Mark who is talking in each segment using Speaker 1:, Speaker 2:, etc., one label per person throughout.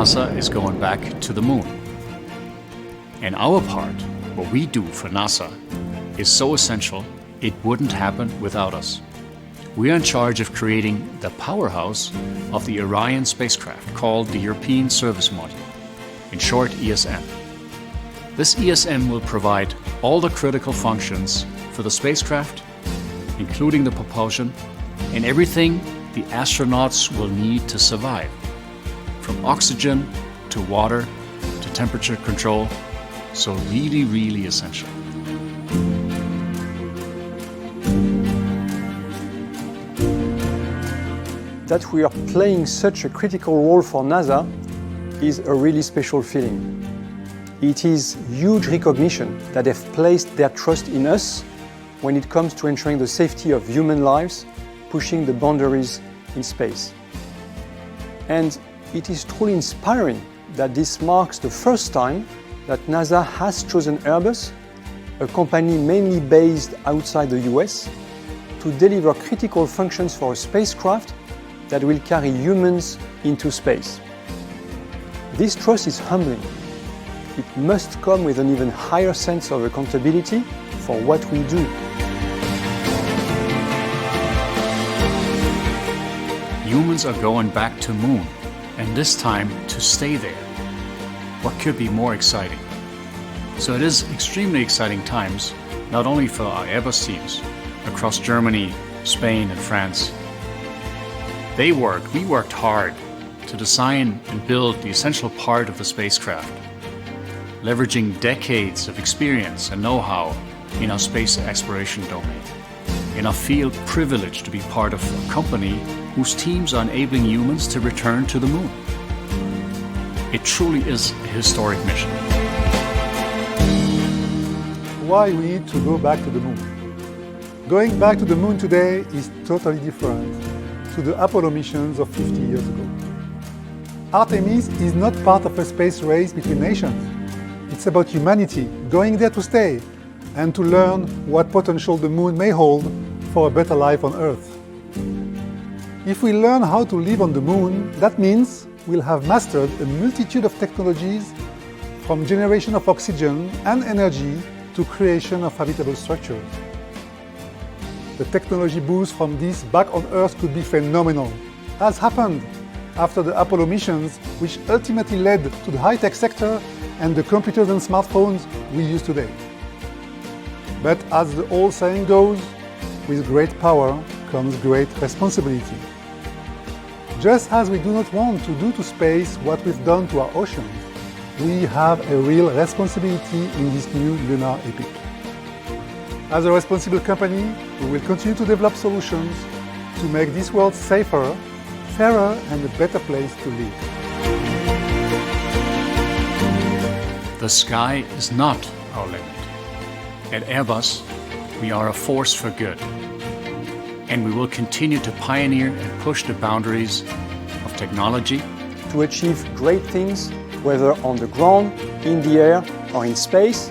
Speaker 1: NASA is going back to the moon. And our part, what we do for NASA, is so essential it wouldn't happen without us. We are in charge of creating the powerhouse of the Orion spacecraft, called the European Service Module, in short ESM. This ESM will provide all the critical functions for the spacecraft, including the propulsion and everything the astronauts will need to survive, from oxygen to water to temperature control, so really, really essential.
Speaker 2: That we are playing such a critical role for NASA is a really special feeling. It is huge recognition that they've placed their trust in us when it comes to ensuring the safety of human lives, pushing the boundaries in space. And it is truly inspiring that this marks the first time that NASA has chosen Airbus, a company mainly based outside the US, to deliver critical functions for a spacecraft that will carry humans into space. This trust is humbling. It must come with an even higher sense of accountability for what we do.
Speaker 1: Humans are going back to Moon, and this time to stay there. What could be more exciting? So it is extremely exciting times, not only for our Airbus teams across Germany, Spain and France. We worked hard to design and build the essential part of the spacecraft, leveraging decades of experience and know-how in our space exploration domain. And I feel privileged to be part of a company whose teams are enabling humans to return to the moon. It truly is a historic mission.
Speaker 3: Why we need to go back to the moon? Going back to the moon today is totally different to the Apollo missions of 50 years ago. Artemis is not part of a space race between nations. It's about humanity going there to stay and to learn what potential the moon may hold for a better life on Earth. If we learn how to live on the moon, that means we'll have mastered a multitude of technologies, from generation of oxygen and energy to creation of habitable structures. The technology boost from this back on Earth could be phenomenal, as happened after the Apollo missions, which ultimately led to the high-tech sector and the computers and smartphones we use today. But as the old saying goes, with great power comes great responsibility. Just as we do not want to do to space what we've done to our oceans, we have a real responsibility in this new lunar epic. As a responsible company, we will continue to develop solutions to make this world safer, fairer and a better place to live.
Speaker 1: The sky is not our limit. At Airbus, we are a force for good. And we will continue to pioneer and push the boundaries of technology
Speaker 2: to achieve great things, whether on the ground, in the air or in space,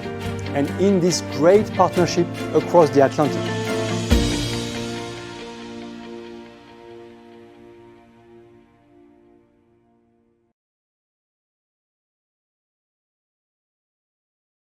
Speaker 2: and in this great partnership across the Atlantic.